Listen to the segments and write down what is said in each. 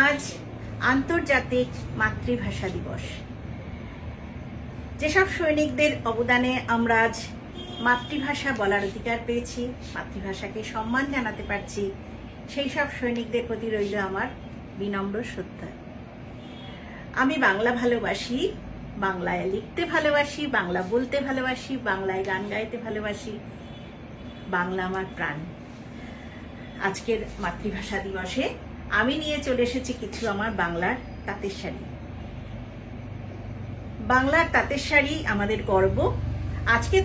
আজ আন্তর্জাতিক মাতৃভাষা দিবস। যেসব সৈনিকদের অবদানে আমরা আজ মাতৃভাষা বলার অধিকার পেয়েছি, মাতৃভাষাকে সম্মান জানাতে পারছি, সেই সব সৈনিকদের প্রতি রইল আমার বিনম্র শ্রদ্ধা। আমি বাংলা ভালোবাসি, বাংলায় লিখতে ভালোবাসি, বাংলা বলতে ভালোবাসি, বাংলায় গান গাইতে ভালোবাসি। বাংলা আমার প্রাণ। আজকের মাতৃভাষা দিবসে আমি নিয়ে চলে এসেছি কিছু আমার বাংলার তাঁতের শাড়ি। বাংলার তাঁতের শাড়ি আমাদের গর্ব। আজকে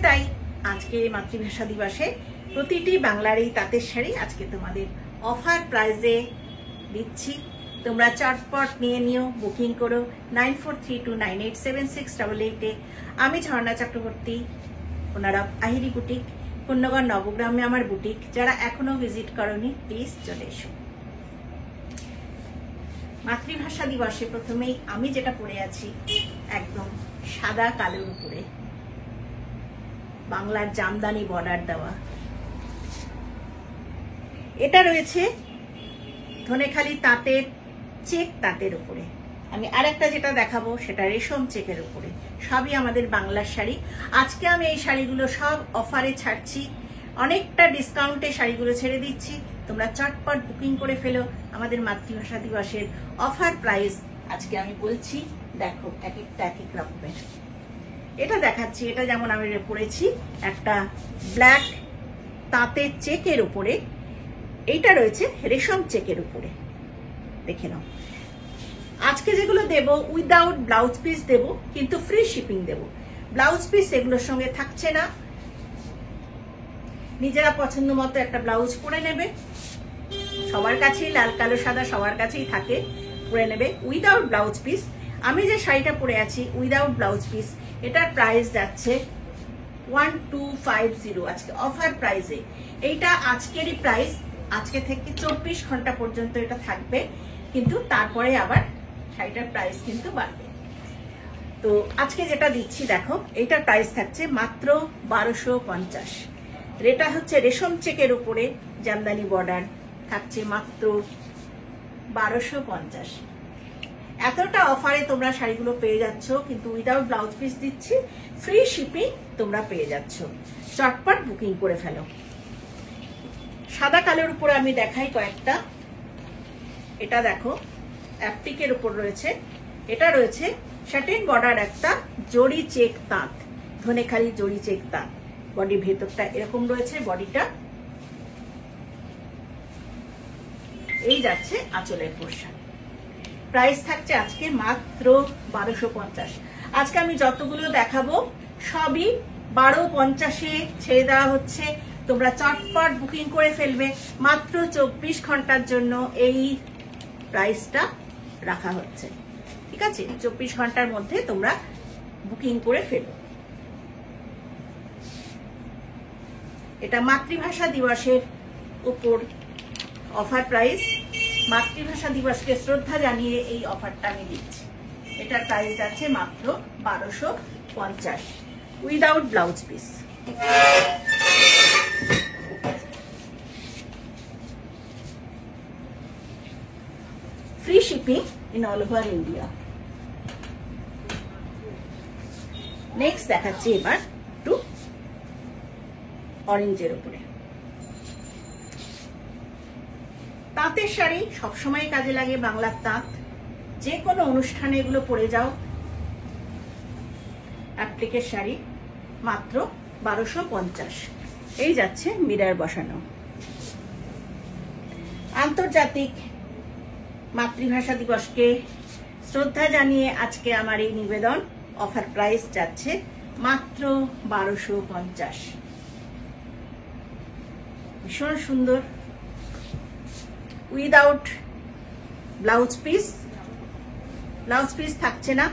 মাতৃভাষা দিবসে প্রতিটি বাংলার এই তাঁতের শাড়ি আজকে তোমাদের অফার প্রাইজে দিচ্ছি। তোমরা চটপট নিয়ে নিও, বুকিং করো 9432987688-এ। আমি ঝর্ণা চক্রবর্তী, ওনারা আহিরি বুটিক, পুণ্যগড় নবগ্রামে আমার বুটিক। যারা এখনো ভিজিট করনি প্লিজ চলে এসো। মাতৃভাষা দিবসে প্রথমেই আমি যেটা পরে আছি একদম সাদা কালোর উপরে বাংলার জামদানি বর্ডার দেওয়া, এটা রয়েছে ধনেখালি তাঁতের চেক তাঁতের উপরে। আমি আরেকটা যেটা দেখাবো সেটা রেশম চেকের উপরে। সবই আমাদের বাংলার শাড়ি। আজকে আমি এই শাড়িগুলো সব অফারে ছাড়ছি, অনেকটা ডিসকাউন্টে শাড়িগুলো ছেড়ে দিচ্ছি। তোমরা চটপট বুকিং করে ফেলো। আমাদের মাতৃভাষা দিবসের অফার প্রাইস আজকে আমি বলছি, দেখো এক একটা এক এক রকমের। এটা দেখাচ্ছি, এটা যেমন আমি পরেছি একটা ব্ল্যাক তাঁতের চেকের উপরে, এইটা রয়েছে রেশম চেকের উপরে। দেখে নাও। আজকে যেগুলো দেব উইদাউট ব্লাউজ পিস দেব, কিন্তু ফ্রি শিপিং দেব। ব্লাউজ পিস এগুলোর সঙ্গে থাকছে না। নিজেরা পছন্দ মতো একটা ব্লাউজ পরে নেবে। সবার কাছেই লাল কালো সাদা সবার কাছেই থাকে, পরে নেবে উইদাউট ব্লাউজ পিস। আমি যে শাড়িটা পরে আছি উইদাউট ব্লাউজ পিস, এটার প্রাইস যাচ্ছে 1250 আজকে অফার প্রাইসে। এইটা আজকেরই প্রাইস, আজকে থেকে 24 ঘন্টা পর্যন্ত এটা থাকবে, কিন্তু তারপরে আবার শাড়িটার প্রাইস কিন্তু বাড়বে। তো আজকে যেটা দিচ্ছি দেখো, এইটার প্রাইস থাকছে মাত্র 1250। এটা হচ্ছে রেশম চেকের উপরে জামদানি বর্ডার, থাকছে মাত্র 1250। এতটা অফারে তোমরা শাড়িগুলো পেয়ে যাচ্ছ, কিন্তু উইদাউট ব্লাউজ পিস দিচ্ছি, ফ্রি শিপিং তোমরা পেয়ে যাচ্ছ। চটপট বুকিং করে ফেলো। সাদা কালোর উপরে আমি দেখাই কয়েকটা। এটা দেখো অ্যাপ্টিকের উপর রয়েছে, এটা রয়েছে শাটিন বর্ডার একটা জড়ি চেক তাঁত, ধনেখালি জড়ি চেক তাঁত। বডি ভেতরটা এরকম রয়েছে, বডিটা এই যাচ্ছে আঁচলের পোর্শন। প্রাইস থাকছে আজকে মাত্র 1250। আজকে আমি যতগুলো দেখাবো সবই 1250-এ ছেড়ে দেওয়া হচ্ছে। তোমরা চটপট বুকিং করে ফেলবে। মাত্র 24 ঘন্টার জন্য এই প্রাইসটা রাখা হচ্ছে, ঠিক আছে? 24 ঘন্টার মধ্যে তোমরা বুকিং করে ফেলো। এটা মাতৃভাষা দিবসের উপর অফার প্রাইস। মাতৃভাষা দিবসকে শ্রদ্ধা জানিয়ে এই অফারটা আমি দিচ্ছি। এটার প্রাইস আছে মাত্র 1250 without blouse piece. Free shipping in all over India. Next দেখাচ্ছি এবার একটু অরেঞ্জের উপরে। তাঁতের শাড়ি সবসময় কাজে লাগে, বাংলার তাঁত। যে কোনো অনুষ্ঠানে এগুলো পরে যাও। অ্যাপ্লিকের শাড়ি মাত্র 1250। এই যাচ্ছে মিরর বসানো। আন্তর্জাতিক মাতৃভাষা দিবসকে শ্রদ্ধা জানিয়ে আজকে আমার এই নিবেদন। অফার প্রাইস যাচ্ছে মাত্র 1250। ভীষণ সুন্দর, without blouse piece. Blouse piece থাকছে না।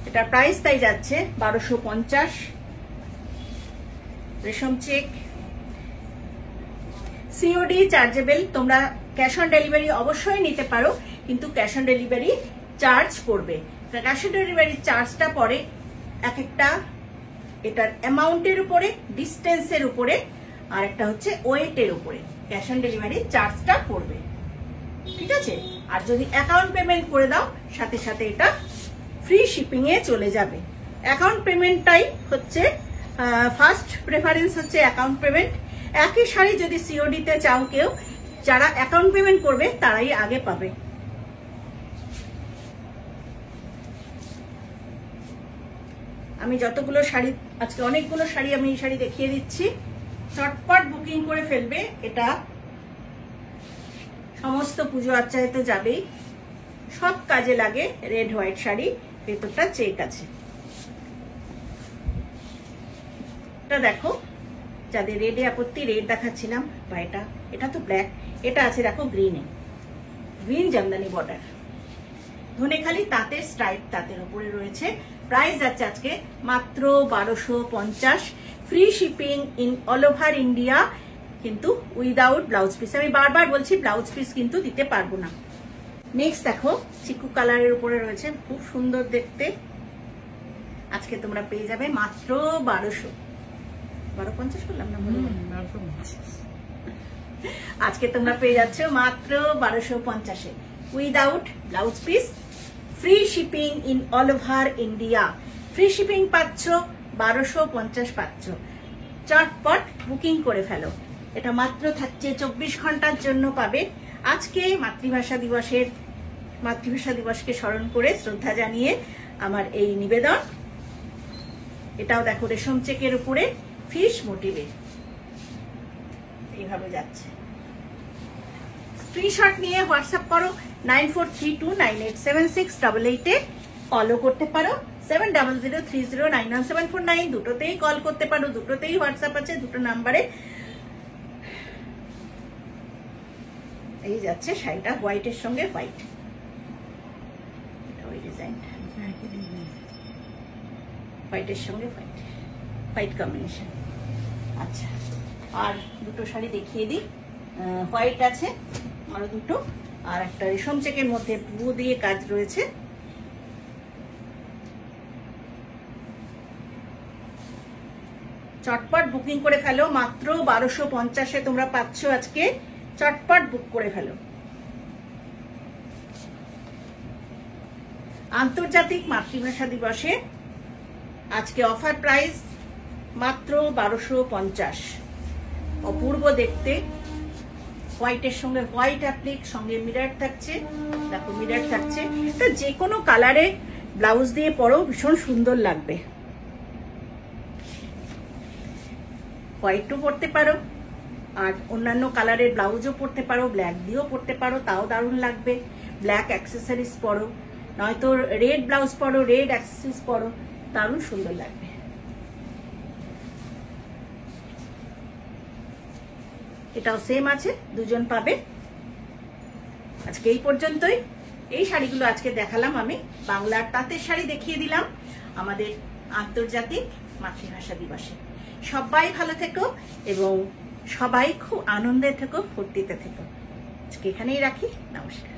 এটা প্রাইস তাই যাচ্ছে 1250। রেশম চেক, সিওডি চার্জেবল। তোমরা ক্যাশ অন ডেলিভারি অবশ্যই নিতে পারো, কিন্তু ক্যাশ অন ডেলিভারি চার্জ পড়বে। ক্যাশ অন ডেলিভারি চার্জটা পড়ে এক একটা এটার অ্যামাউন্টের উপরে, ডিস্টেন্সের উপরে, আর একটা হচ্ছে ওয়েটের উপরে ক্যাশ অন ডেলিভারি চার্জটা পড়বে। ঠিক আছে। আর যদি অ্যাকাউন্ট পেমেন্ট করে দাও সাথে সাথে এটা ফ্রি শিপিং এ চলে যাবে। অ্যাকাউন্ট পেমেন্টটাই হচ্ছে ফার্স্ট প্রেফারেন্স, হচ্ছে অ্যাকাউন্ট পেমেন্ট। একই শাড়ি যদি সিওডি তে চাও কেউ, যারা অ্যাকাউন্ট পেমেন্ট করবে তারাই আগে পাবে। আমি যতগুলো শাড়ি, আজকে অনেকগুলো শাড়ি আমি এই শাড়ি দেখিয়ে দিচ্ছি, চটপট বুকিং করে ফেলবে। এটা সমস্ত পুজো আচ্চাইতে যাবেই, সব কাজে লাগে। রেড হোয়াইট শাড়ি, ভেতরটা চেক আছে। এটা দেখো, যাদের রেডে আপত্তি, রেড দেখাচ্ছিলাম, বা এটা তো ব্ল্যাক, এটা আছে দেখো গ্রিনে, গ্রিন জামদানি বর্ডার, ধনেখালি তাঁতের স্ট্রাইপ তাঁতের উপরে রয়েছে। প্রাইস যাচ্ছে আজকে মাত্র 1250, free shipping in all over India, কিন্তু উইদাউট ব্লাউজ পিস। আমি বারবার বলছি ব্লাউজ পিস কিন্তু দিতে পারবো না। নেক্সট দেখো, চিকু কালারের উপরে রয়েছে, খুব সুন্দর দেখতে। আজকে তোমরা পেয়ে যাবে মাত্র 1250 বললাম না, আজকে তোমরা পেয়ে যাচ্ছ মাত্র 1250-এ, without blouse piece, free shipping in all over India. Free shipping পাচ্ছ, 1250 পাচ্ছ। চটপট বুকিং করে ফেলো। এটা মাত্র থাকছে 24 ঘন্টার জন্য পাবে। আজকে মাতৃভাষা দিবসকে স্মরণ করে শ্রদ্ধা জানিয়ে আমার এই নিবেদন। এটাও দেখো রেশম চেকের উপরে ফিশ মোটিভে এইভাবে যাচ্ছে। স্ক্রিনশট নিয়ে হোয়াটসঅ্যাপ করো 9432987688-এ কলও করতে পারো, 7003091749, দুটোতেই কল করতে পারো, দুটোতেই হোয়াটসঅ্যাপ আছে, দুটো নাম্বারে। এই যাচ্ছে শাড়িটা হোয়াইটের সঙ্গে হোয়াইট, এটা ওই ডিজাইনটা হোয়াইটের সঙ্গে হোয়াইট কম্বিনেশন। আচ্ছা, আর দুটো শাড়ি দেখিয়ে দিই। হোয়াইট আছে আরো দুটো, আর একটা রেশম চেকের মধ্যে ব্লু দিয়ে কাজ রয়েছে। চটপট বুকিং করে ফেলো, মাত্র 1250-এ তোমরা পাচ্ছ আজকে। চটপট বুক করে ফেলো। আন্তর্জাতিক মাতৃভাষা দিবসে আজকে অফার প্রাইস মাত্র 1250। অপূর্ব দেখতে, হোয়াইটের সঙ্গে হোয়াইট অ্যাপ্লিক, সঙ্গে মিরর থাকছে, দেখো মিরর থাকছে। এটা যে কোনো কালারে ব্লাউজ দিয়ে পরো, ভীষণ সুন্দর লাগবে। হোয়াইটও পরতে পারো, আর অন্যান্য কালারের ব্লাউজও পরতে পারো, ব্ল্যাক দিয়েও পরতে পারো, তাও দারুণ লাগবে। ব্ল্যাক অ্যাক্সেসরিজ পরো, নয়তো রেড ব্লাউজ পরো, রেড অ্যাক্সেসরিজ পরো, দারুণ সুন্দর লাগবে। এটাও সেম আছে, দুজন পাবে। আজকে এই পর্যন্তই। এই শাড়িগুলো আজকে দেখালাম আমি, বাংলার তাঁতের শাড়ি দেখিয়ে দিলাম আমাদের আন্তর্জাতিক মাতৃভাষা দিবসে। সবাই ভালো থেকো এবং সবাই খুব আনন্দে থেকো, ফুর্তিতে থেকো। আজকে এখানেই রাখি, নমস্কার।